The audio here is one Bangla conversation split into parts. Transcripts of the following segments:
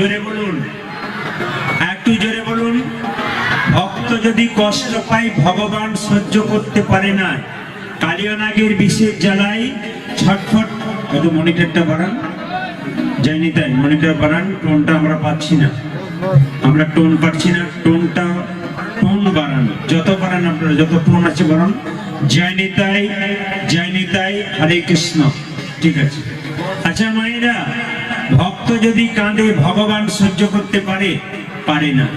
জোরে বলুন, একটু জোরে বলুন। ভক্ত যদি কষ্ট পায় ভগবান সহ্য করতে পারে না। কালিয়ানাগের বিষের জ্বালায় ছটফট। একটু মনিটরটা বাড়ান, যায়নি তাই মনিটর বাড়ান, টোনটা আমরা পাচ্ছি না, আমরা টোন পাচ্ছি না, টোনটা টোন বাড়ান, যত বাড়ান আপনারা, যত টোন আছে বাড়ান। যায়নি তাই, যায়নি তাই, হরে কৃষ্ণ। ঠিক আছে। আচ্ছা মায়েরা, ভক্ত যদি কাঁদে ভগবান সহ্য করতে পারে? পারে না।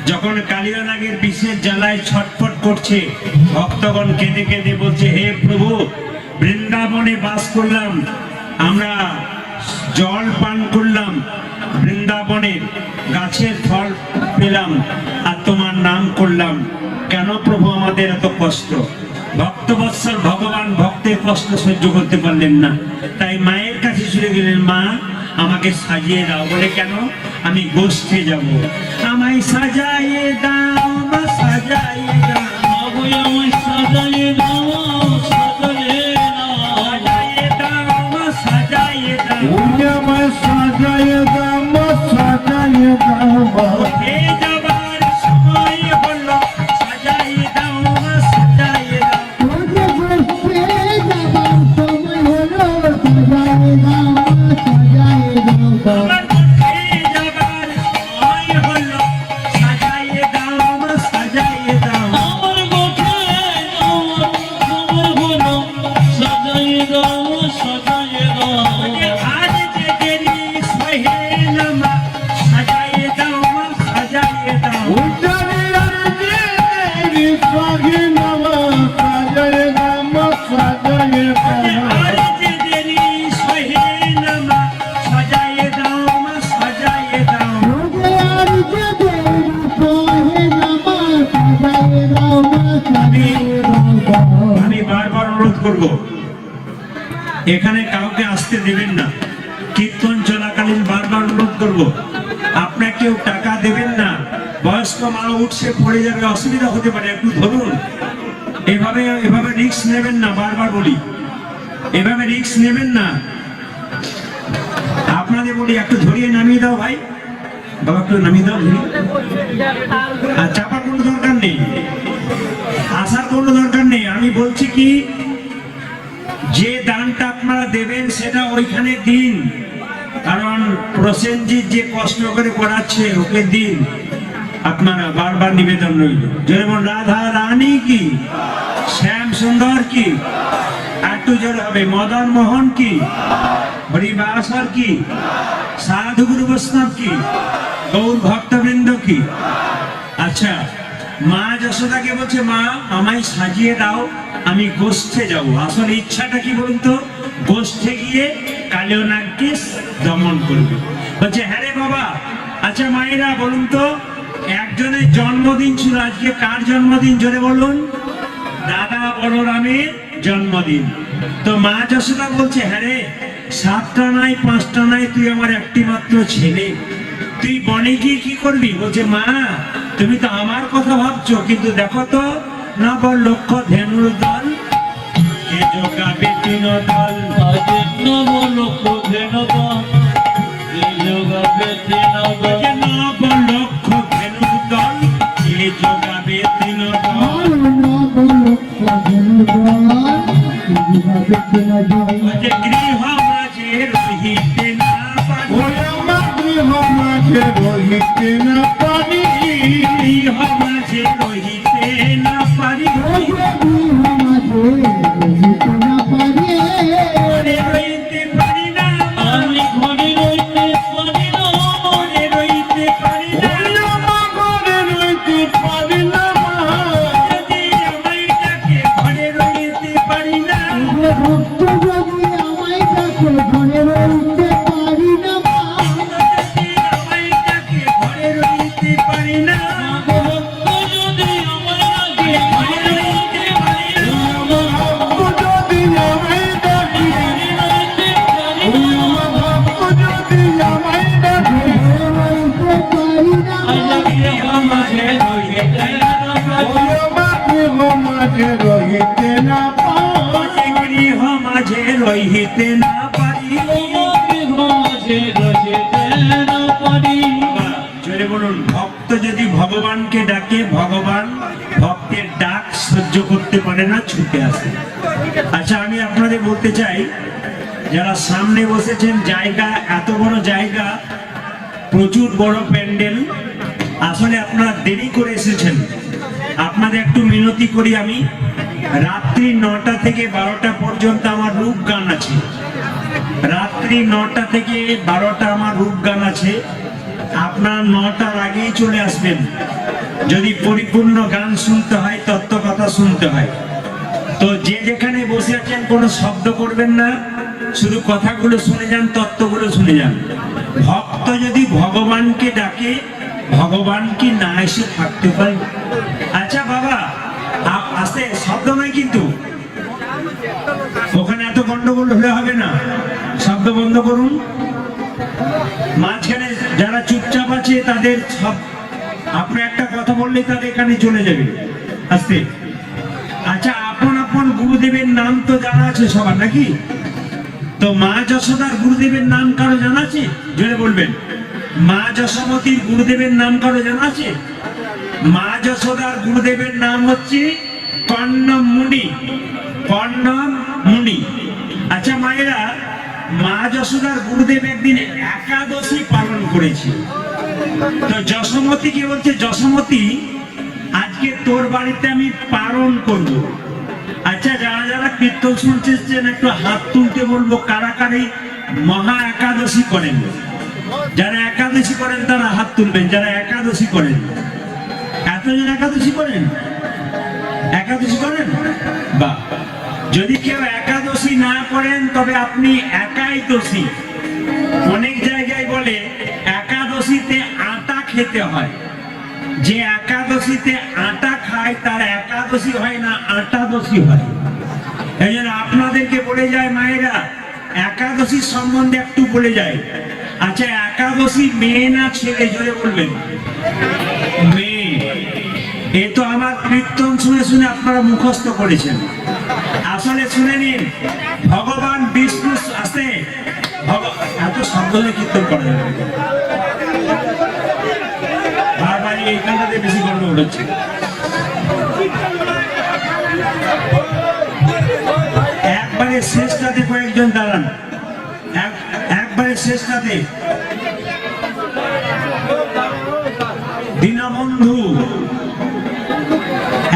যখন কালিয়ানাগের বিষের জ্বালায় ছটফট করছে, ভক্তগণ কেঁদে কেঁদে বলছে, হে প্রভু, বৃন্দাবনে বাস করলাম, আমরা জল পান করলাম, বৃন্দাবনের গাছের ফল পেলাম, আর তোমার নাম করলাম, কেন প্রভু আমাদের এত কষ্ট? ভক্তবৎসল ভগবান ভক্তের কষ্ট সহ্য করতে পারলেন না, তাই মায়ের কাছে ছুটে গেলেন, মা আমাকে সাজিয়ে দাও। বলে কেন? আমি গোষ্ঠে যাব। আমায় সাজাইয়ে দাও, মা সাজাইয়ে দাও, আমায় সাজাইয়ে দাও, সাজাইয়ে দাও, সাজাইয়ে দাও, মা সাজাইয়ে দাও, আমায় সাজাইয়ে দাও, মা সাজাইয়ে দাও। উঠে যাবার সময় হলো, সাজাইয়ে দাও, মা সাজাইয়ে দাও, আমার উঠে যাবার সময় হলো, সাজাইয়ে দাও, মা সাজাইয়ে দাও। আমার গোঠে যাওয়ার সময় হলো, সাজাইয়ে দাও, সাজাইয়ে দাও। আজ যে দেরি সহে না মা, সাজাইয়ে দাও, মা সাজাইয়ে দাও। আজ যে দেরি সহে না মা, সাজাইয়ে দাও, মা সাজাইয়ে দাও। আমি বারবার অনুরোধ করব, এখানে কাউকে আসতে দেবেন না। কীর্তন চলাকালীন বারবার অনুরোধ করব, আপনার কেউ টাকা দেবেন না। বয়স্ক মা উঠছে পড়ে যাবে, অসুবিধা হতে পারে, একটু ধরুন। এভাবে এভাবে রিস্ক নেবেন না, বারবার বলি, এভাবে রিস্ক নেবেন না। আপনাদের বলি একটু ধরিয়ে নামিয়ে দাও ভাই, বাবা একটু নামিয়ে দাও। আর চাপার কোনো দরকার নেই, আসার কোনো দরকার নেই। আমি বলছি কি, যে দানটা আপনারা দেবেন সেটা ওইখানে দিন, কারণ প্রসেনজিৎ যে কষ্ট করে করাচ্ছে ওকে দিন। আপনারা বারবার নিবেদন রইল, যেমন রাধা রানী কি, শ্যাম সুন্দর কি, একটু জোরে হবে, মদন মোহন কি, হরিবাসর কি, সাধু গুরু বৈষ্ণব কি, গৌর ভক্তবৃন্দ কি। আচ্ছা, মা যশোদাকে বলছে, মা আমায় সাজিয়ে দাও, আমি গোষ্ঠে যাব। আসলে ইচ্ছাটা কি বলুন তো? গোষ্ঠে গিয়ে কালিয়ানাগকে দমন করবে। বলছে, হ্যাঁ রে বাবা। আচ্ছা মায়েরা বলুন তো, একজনের জন্মদিন ছিল, আজকে কার জন্মদিন জোরে বলুন? দাদা বলরামের জন্মদিন। তো মা যশোদা বলছে, হ্যাঁ রে, 7টা নাই 5টা নাই, তুই আমার একটি মাত্র ছেলে, তুই বনে গিয়ে কি করবি? বলছে, মা তুমি তো আমার কথা ভাবছো, কিন্তু দেখো তো নব লক্ষ ধেনুর দল, এ যোগাবে তিন দল, নব লক্ষ ধেনু দল, এ যোগাবে তিন দল। নব লক্ষ ধেনুর দল, এ যোগাবে তিন দল। গৃহ মাঝে রহিতে না পারি, গৃহ মাঝে রহিতে না পারি, ঘরে রইতে পারি না, আমি ঘরে রইতে পারি না, ঘরে রইতে পারি না, যদি আমায় ডাকে ঘরে রইতে পারি না, যদি আমায় ডাকে ঘরে রইতে পারি না, ভক্ত যদি আমার লাগে ঘরে রইতে পারি না, গৃহ মাঝে রহিতে না পারি, রহিতে না গৃহ মাঝে রহিতে না পারি, পারি, মাঝে রহিতে না পারি। জোরে বলুন, ভক্ত যদি ভগবানকে ডাকে, ভগবান ভক্তের ডাক সহ্য করতে পারে না, ছুটে আসে। আচ্ছা, আমি আপনাদের বলতে চাই, যারা সামনে বসেছেন, জায়গা এত বড় জায়গা, প্রচুর বড় প্যান্ডেল, আসলে আপনারা দেরি করে এসেছেন। আপনাদের একটু মিনতি করি, আমি রাত্রি 9টা থেকে 12টা পর্যন্ত আমার রূপ গান আছে। রাত্রি 9টা থেকে 12টা আমার রূপ গান আছে। আপনার 9টার আগেই চলে আসবেন, যদি পরিপূর্ণ গান শুনতে হয়, তত্ত্ব কথা শুনতে হয়। তো যে যেখানে বসে আছেন কোনো শব্দ করবেন না, শুধু কথাগুলো শুনে যান, তত্ত্বগুলো শুনে যান। ভক্ত যদি ভগবানকে ডাকে, ভগবান কি না এসে থাকতে পারে? আচ্ছা বাবা, আস্তে, শব্দ নয় কিন্তু, ওখানে এত গন্ডগোল হলে হবে না, শব্দ বন্ধ করুন। মাঝখানে যারা চুপচাপ আছে তাদের সব, আপনি একটা কথা বললে তাদের এখানে চলে যাবে, আস্তে। আচ্ছা, আপন আপন গুরুদেবের নাম তো জানা আছে সবার নাকি? তো মা যশোদার গুরুদেবের নাম কারো জানা আছে? জোরে বলবেন। মা যশোমতীর গুরুদেবের নাম কারো জানা আছে? মা যশোদার গুরুদেবের নাম হচ্ছে কর্ণম মুনি, কর্ণম মুনি। আচ্ছা মায়েরা, মা যশোদার গুরুদেব একদিন একাদশী পালন করেছে। তো যশোমতীকে বলছে, যশোমতী আজকে তোর বাড়িতে আমি পালন করব। আচ্ছা, যারা যারা কীর্তন শুনছেন একটু হাত তুলতে বলবো, কারা কারা মহা একাদশী করেন? যারা একাদশী করেন তারা হাত তুলবেন, যারা একাদশী করেন। এতজন একাদশী করেন? একাদশী করেন? বা যদি কেউ একাদশী না করেন তবে আপনি একাই দোষী। অনেক জায়গায় বলে একাদশীতে আটা খেতে হয়, যে একাদশীতে আটা খায় তার একাদশী হয় না, আটা দোষী হয়। এই জন্য আপনাদেরকে বলে যায় মায়েরা, একাদশীর সম্বন্ধে একটু বলে যায়। আচ্ছা, একাদশী মেয়ে না ছেলে? জোরে বলবেন। মেয়ে। এ তো আমার কীর্তন শুনে শুনে আপনারা মুখস্থ করেছেন। আসলে শুনে নিন, ভগবান বিষ্ণু আছে, এত শব্দ হয়ে কীর্তন করা যাবে, বারবার এইখানটাতে বেশি গন্ডগোল হচ্ছে। একবারে শেষটাতে কয়েকজন দাঁড়ান, একবারে শেষটাতে। দীনবন্ধু,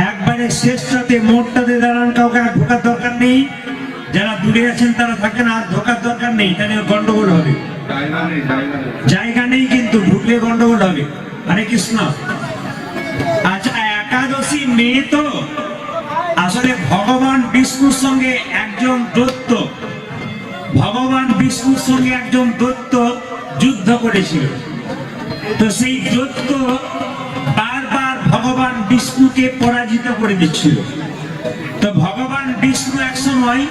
একবারে শেষটাতে, মোড়টাতে দাঁড়ান, কাউকে আর ঢোকার দরকার নেই। যারা দূরে আছেন তারা থাকেন, আর ঢোকার দরকার নেই, তাহলে গন্ডগোল হবে। জায়গা নেই কিন্তু, ঢুকলে গন্ডগোল হবে। হরে কৃষ্ণ। আচ্ছা, একাদশী মেয়ে তো আসলে ভগবান বিষ্ণুর সঙ্গে একজন দৈত্য, ভগবান বিষ্ণুর সঙ্গে একজন দৈত্য যুদ্ধ করেছিল। তো সেই দৈত্য বারবার ভগবান বিষ্ণুকে পরাজিত করে দিচ্ছিল। তো ভগবান বিষ্ণু এক সময়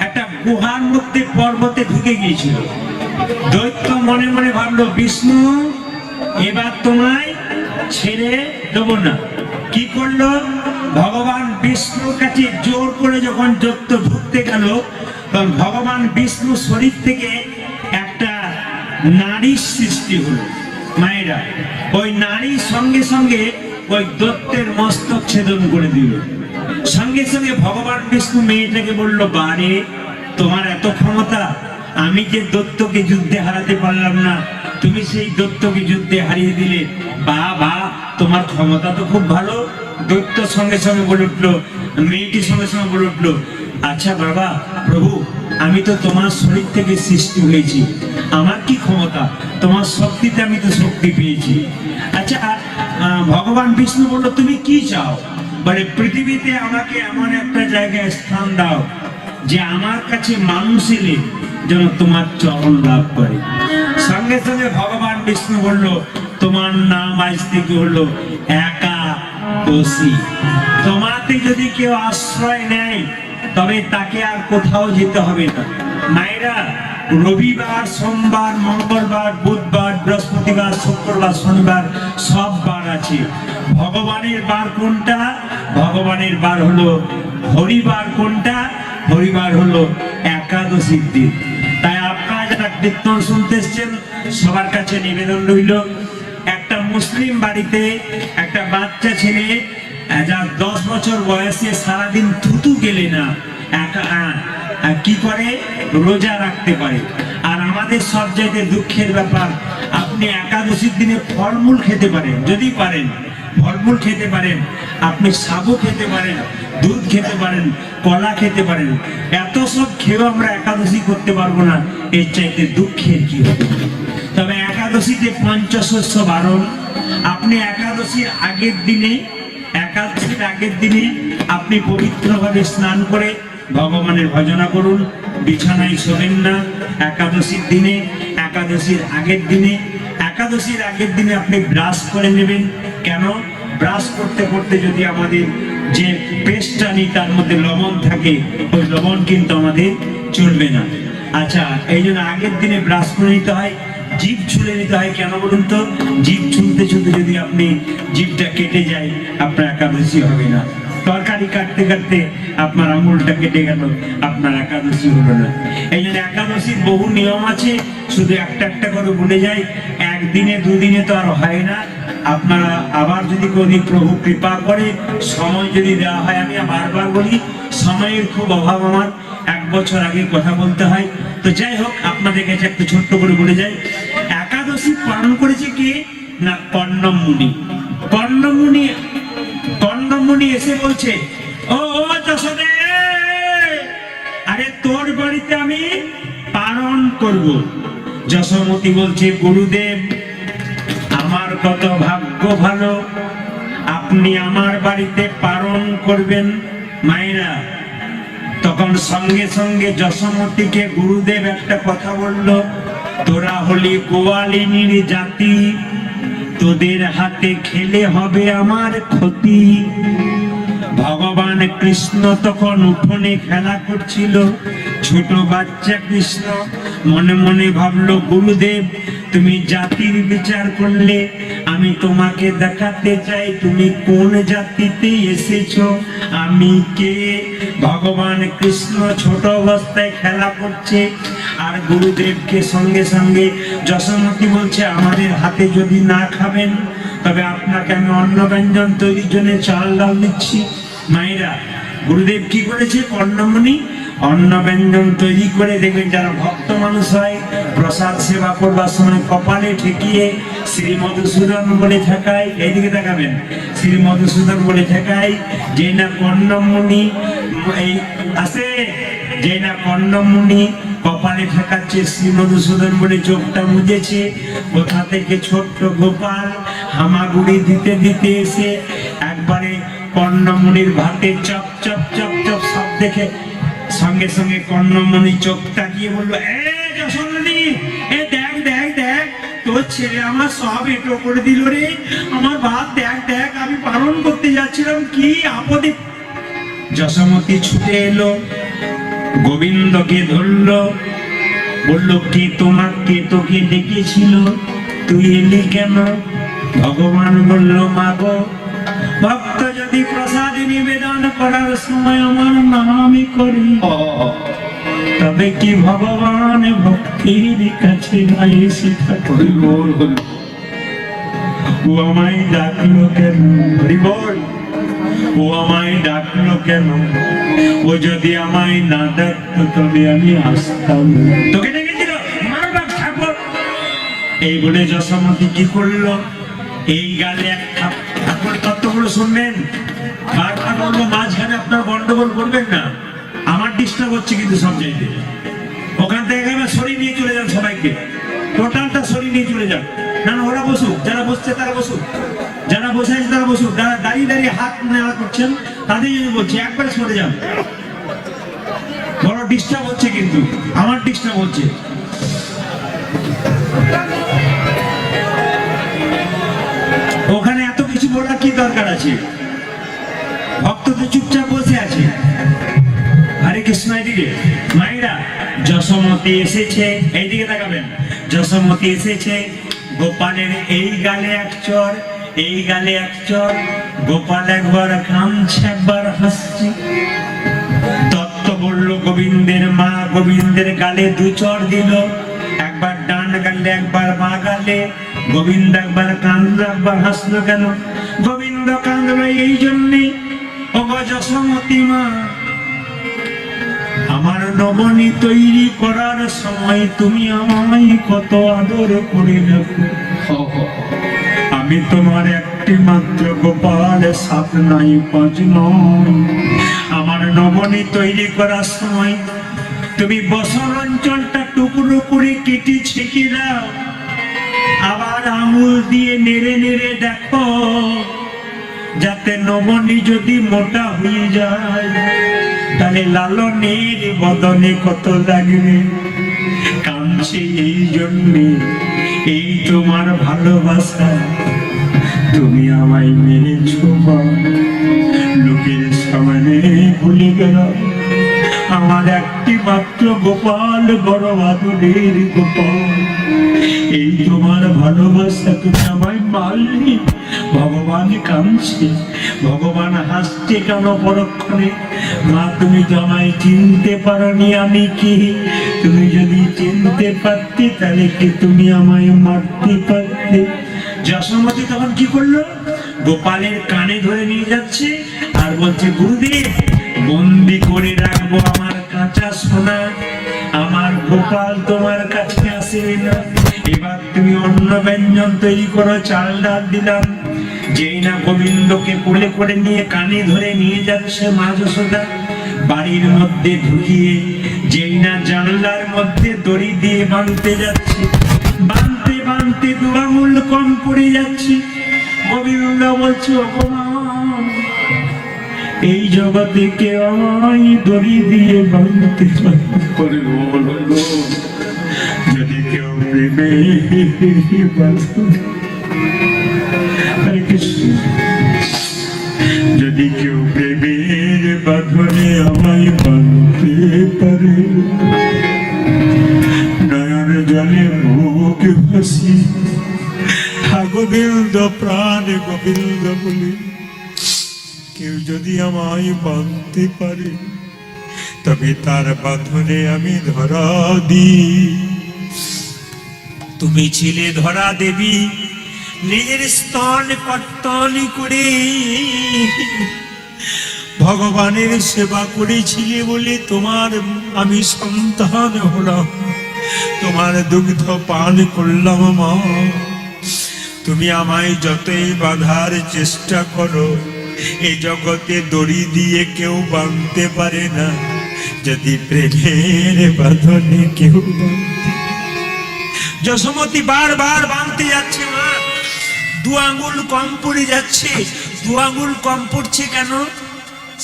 একটা গুহার মধ্যে পর্বতে ঢুকে গিয়েছিল। দৈত্য মনে মনে ভাবলো, বিষ্ণু এবার তোমায় ছেড়ে দেবো না। কি করলো? ভগবান বিষ্ণুর কাছে জোর করে যখন দৈত্য ঢুকতে গেল, তখন ভগবান বিষ্ণু শরীর থেকে একটা নারীর সৃষ্টি হলো। মায়েরা, ওই নারীর সঙ্গে সঙ্গে ওই দৈত্যের মস্তক ছেদন করে দিল। সঙ্গে সঙ্গে ভগবান বিষ্ণু মেয়েটাকে বলল, বারে তোমার এত ক্ষমতা, আমি যে দৈত্যকে যুদ্ধে হারাতে পারলাম না, তুমি সেই দৈত্যকে যুদ্ধে হারিয়ে দিলে, বা বা তোমার ক্ষমতা তো খুব ভালো। দৈত্য সঙ্গে সঙ্গে বলে উঠলো, মেয়েটির সঙ্গে সঙ্গে বলে উঠলো, আচ্ছা বাবা, প্রভু, আমি তো তোমার শরীর থেকে সৃষ্টি হয়েছি, আমার কি ক্ষমতা, তোমার শক্তিতে আমি তো শক্তি পেয়েছি। আচ্ছা, ভগবান বিষ্ণু বললো, তুমি কি চাও? মানে পৃথিবীতে আমাকে এমন একটা জায়গায় স্থান দাও যে আমার কাছে মানুষ এলে যেন তোমার চরণ লাভ করে। সঙ্গে সঙ্গে ভগবান বিষ্ণু বলল, তোমার নাম আজ থেকে হলো একাদশী। তোমাতে যদি কেউ আশ্রয় নেয় তবে তাকে আর কোথাও যেতে হবে না। মায়েরা, রবিবার, সোমবার, মঙ্গলবার, বুধবার, বৃহস্পতিবার, শুক্রবার, শনিবার সব বার আছে। ভগবানের বার কোনটা? ভগবানের বার হলো হরিবার। কোনটা? হরিবার হলো একাদশীর দিন। তাই আপনারা যারা কীর্তন শুনতে এসছেন, সবার কাছে নিবেদন রইল, একটা মুসলিম বাড়িতে একটা বাচ্চা ছেলে যার 10 বছর বয়সে সারাদিন থুতু গেলে না কি করে, রোজা রাখতে পারে। আর আমাদের সবচাইতে দুঃখের ব্যাপার, আপনি একাদশীর দিনে ফলমূল খেতে পারেন, যদি পারেন ফলমূল খেতে পারেন, আপনি সাবু খেতে পারেন, দুধ খেতে পারেন, কলা খেতে পারেন, এত সব খেয়েও আমরা একাদশী করতে পারবো না, এর চাইতে দুঃখের কি হবে। তবে একাদশীতে পঞ্চশস্য বারণ। আপনি একাদশীর আগের দিনে আপনি পবিত্রভাবে স্নান করে ভগবানের ভজনা করুন, বিছানায় শোবেন না। একাদশীর আগের দিনে আপনি ব্রাশ করে নেবেন। কেন? ব্রাশ করতে করতে যদি আমাদের যে পেস্টটা নিই তার মধ্যে লবণ থাকে, ওই লবণ কিন্তু আমাদের চলবে না। আচ্ছা, এই জন্য আগের দিনে ব্রাশ করে নিতে হয়, জিভ ছুলে নিতে হয়। কেন বলুন তো? জিভ ছুলতে ছুলতে যদি আপনি জিভটা কেটে যায়, আপনার একাদশী হবে না। তরকারি কাটতে কাটতে আপনার আঙুলটা কেটে গেল, আপনার একাদশী হলো না। এই জন্য একাদশীর বহু নিয়ম আছে, শুধু একটা একটা করে বলে যায়। একদিনে দুদিনে তো আর হয় না। আপনারা আবার যদি কোনদিন প্রভু কৃপা করে সময় যদি দেওয়া হয়, আমি বারবার বলি সময়ের খুব অভাব আমার, 1 বছর আগে কথা বলতে হয়। তো যাই হোক, আপনাদের কাছে একটু ছোট্ট করে বলে যাই, একাদশী পালন করেছে কে না কর্ণম মুনি এসে বলছে, ও যশোদে, আরে তোর বাড়িতে আমি পালন করব। যশোমতি বলছে, গুরুদেব আমার কত ভাগ্য ভালো, আপনি আমার বাড়িতে পালন করবেন। মায়েরা তখন সঙ্গে সঙ্গে যশোমতিকে গুরুদেব একটা কথা বলল, তোরা হলি গোয়ালিনীর জাতি, তোদের হাতে খেলে হবে আমার ক্ষতি। ভগবান কৃষ্ণ তখন উঠোনে খেলা করছিল, ছোট বাচ্চা কৃষ্ণ মনে মনে ভাবলো, গুরুদেব তুমি জাতির বিচার করলে, আমি তোমাকে দেখাতে চাই তুমি কোন জাতিতে এসেছো, আমি কে। ভগবান কৃষ্ণ ছোট অবস্থায় খেলা করছে, আর গুরুদেবকে সঙ্গে সঙ্গে যশোমতি বলছে, আমাদের হাতে যদি না খাবেন তবে আপনাকে আমি অন্ন ব্যঞ্জন তৈরির জন্য চাল ডাল দিচ্ছি। মায়েরা, গুরুদেব কি করেছে? কর্ণমুনি অন্ন ব্যঞ্জন তৈরি করে, দেখবেন যারা ভক্ত মানুষ হয় প্রসাদ সেবা করবার সময় কপালে ঠেকিয়ে শ্রী মধুসূদন বলে ঠেকায়। এইদিকে দেখাবেন, শ্রী মধুসূদন বলে ঠেকায়। যে না কর্ণমুনি এই আছে, যে না কর্ণমুনি কপালে ঠেকাচ্ছে শ্রী মধুসূদন বলে চোখটা মুজেছে, কোথা থেকে ছোট্ট গোপাল হামাগুড়ি দিতে দিতে এসে একবারে কর্ণমুনির ভাতে চপ চপ চপ চপ সব দেখে সঙ্গে সঙ্গে কর্ণমণি চোখটা গিয়ে বললো, এ যশোমতি, এ দেখ দেখ দেখ, তোর ছেলে আমার সব এটো করে দিল রে, আমার ভাত দেখ দেখ, আমি পালন করতে যাচ্ছিলাম, কি আপদে। যশোমতি ছুটে এলো, গোবিন্দকে ধরলো, বললো, কে তোকে ডেকেছিল, তুই এলি কেন? ভগবান বলল, মাগো, ভক্ত যদি প্রসাদ নিবেদন করার সময় আমার নামই করি, তবে কি ভগবান ভক্তির কাছে নাই শিখা করি? ও আমায় ডাকলো কেন? ও আমায় ডাকলো কেন? ও যদি আমায় না ডাকতো তবে আমি আসতাম। তোকে ডেকেছিল, ঠাকুর। এই বলে যশোমতি কি করলো? এই গালে এক ঠাকুর তত্ত্বগুলো শুনবেন, বারবার বলবো, মাঝখানে আপনার গন্ডগোল করবেন না, আমার ডিস্টার্ব হচ্ছে কিন্তু সব চাইতে। ওখান থেকে একেবারে সরিয়ে নিয়ে চলে যান, সবাইকে টোটালটা সরিয়ে নিয়ে চলে যান। না না, ওরা বসুক, যারা বসছে তারা বসুক, যারা বসে আছে তারা বসুক, যারা দাঁড়িয়ে দাঁড়িয়ে হাত নেওয়া করছেন তাদের জন্য বলছি, একবারে সরে যান। বড় ডিস্টার্ব হচ্ছে কিন্তু, আমার ডিস্টার্ব হচ্ছে। ওখানে এত কিছু বলার কি দরকার আছে? ভক্ত তো চুপচাপ বসে আছে। হরে কৃষ্ণ। এদিকে মায়েরা, যশোমতি এসেছে, এইদিকে তাকাবেন, যশোমতি এসেছে, গোপালের এই গালে এক চর, এই গালে এক চর। গোপাল একবার কাঁদছে, একবার হাসছে। দত্ত বলল, গোবিন্দের মা গোবিন্দের গালে 2 চর দিল, একবার ডান গালে একবার মা গালে। গোবিন্দ একবার কাঁদলো একবার হাসলো কেন? গোবিন্দ কাঁদলো এই জন্যে, ওগো যশোমতী মা, আমার নবনী তৈরি করার সময় তুমি আমায় কত আদর করে রাখো। আমি তোমার একটি মাত্র গোপাল, 7 নাই 5 নয়। আমার নবনী তৈরি করার সময় তুমি বসন অঞ্চলটা টুকরো করে কেটে ছেঁকে দাও, আবার আঙুল দিয়ে নেড়ে নেড়ে দেখো যাতে নবনী যদি মোটা হয়ে যায় তাহলে লালনের বদনে কত লাগবে। কাঁদছে এই জন্যে, এই তোমার ভালোবাসা, তুমি আমায় মেরেছো মা, লোকের সামনে ভুলে গেল আমার একটি মাত্র গোপাল, বড় আদরের গোপাল। এই তোমার ভালোবাসা, তুমি আমায় মারলি। ভগবান কাঁদছে, ভগবান হাসছে কেন পরক্ষণে? মা, তুমি তো আমায় চিনতে পারোনি, আমি কি? তুমি যদি চিনতে পারতে তাহলে কি তুমি আমায় মারতে পারতে? যশোমতী তখন কি করলো? গোপালের কানে ধরে নিয়ে যাচ্ছে আর বলছে, গুরুদেব, বন্দি করে রাখবো আমার কাঁচা সোনা, আমার গোপাল তোমার কাছে আসবে না। এবার তুমি অন্য ব্যঞ্জন তৈরি করো, চাল ডাল দিলাম। যেই না গোবিন্দকে কোলে করে নিয়ে কানে ধরে নিয়ে যাচ্ছে মা যশোদা, বাড়ির মধ্যে ঢুকিয়ে যেই না জানলার মধ্যে দড়ি দিয়ে বাঁধতে যাচ্ছে, বাঁধতে বাঁধতে 2 আঙুল কম পড়ে যাচ্ছে। গোবিন্দ বলছে, অপমান, এই জগতে কেউ আমায় দড়ি দিয়ে বাঁধতে পারে, যদি কেউ প্রেমে হরে কৃষ্ণ, যদি কেউ প্রেমের বাঁধনে আমায় বাঁধতে পারে, নয়ন জলে মুখ ভাসি গোবিন্দ প্রাণ গোবিন্দ বলে কেউ যদি আমায় বাঁধতে পারে, তবে তার বাঁধনে আমি ধরা দিই। তুমি ছিলে ধরা দেবী, নিজের স্তন কর্তন করে ভগবানের সেবা করেছিলে বলে তোমার আমি সন্তান হলাম, তোমার দুগ্ধ পান করলাম মা। তুমি আমায় যতই বাঁধার চেষ্টা করো, এই জগতে দড়ি দিয়ে কেউ বাঁধতে পারে না, যদি প্রেমের বাঁধনে কেউ। যশোমতী বারবার বাঁধতে যাচ্ছে মা, 2 আঙুল কম পড়ে যাচ্ছে। 2 আঙুল কম পড়ছে কেন?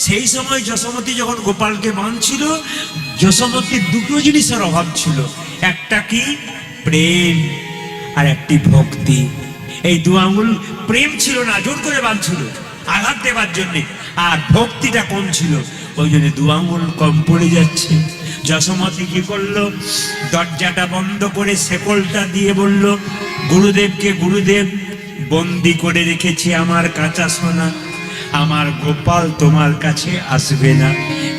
সেই সময় যশোমতী যখন গোপালকে বাঁধছিল, যশোমতীর 2টো জিনিসের অভাব ছিল। একটা কি? প্রেম, আর একটি ভক্তি। এই 2 আঙুল প্রেম ছিল না, জোর করে বাঁধছিল আঘাত দেবার জন্যে, আর ভক্তিটা কম ছিল, ওই জন্য 2 আঙুল কম পড়ে যাচ্ছে। যশোমতী কি করলো? দরজাটা বন্ধ করে শেকলটা দিয়ে বলল গুরুদেবকে, গুরুদেব, বন্দি করে রেখেছি আমার কাঁচা সোনা, আমার গোপাল তোমার কাছে আসবে না।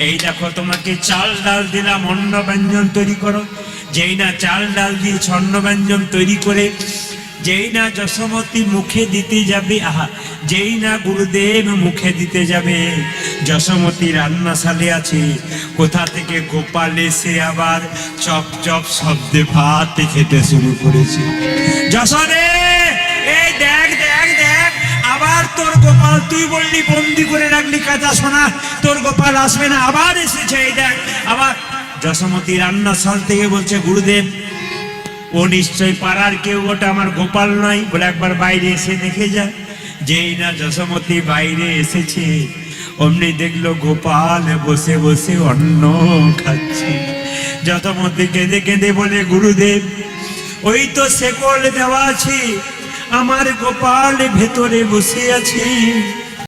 এই দেখো তোমাকে চাল ডাল দিলাম, অন্ন ব্যঞ্জন তৈরি করো। যেই না চাল ডাল দিয়ে অন্ন ব্যঞ্জন তৈরি করে যেই না যশোমতী মুখে দিতে যাবে, যেই না গুরুদেব মুখে দিতে যাবে, যশোমতী রান্নাশালে আছে, কোথা থেকে গোপাল এসে আবার চপ চপ শব্দে ভাত খেতে শুরু করেছে। যশোদে, এই দেখ দেখ দেখ, আবার তোর গোপাল, তুই বললি বন্দি করে রাখলি কাঁচা সোনা, তোর গোপাল আসবে না, আবার এসেছে, এই দেখ আবার। যশোমতী রান্নাশাল থেকে বলছে, গুরুদেব, ও নিশ্চয় পাড়ার কেউ, ওটা আমার গোপাল নয়, বলে একবার বাইরে এসে দেখে যা। যেই না যশোমতী বাইরে এসেছে, অমনি দেখলো গোপাল বসে বসে অন্ন খাচ্ছে। যশোমতী কেঁদে কেঁদে বলে, গুরুদেব, ওই তো শেকল দেওয়া আছে, আমার গোপাল ভেতরে বসে আছে,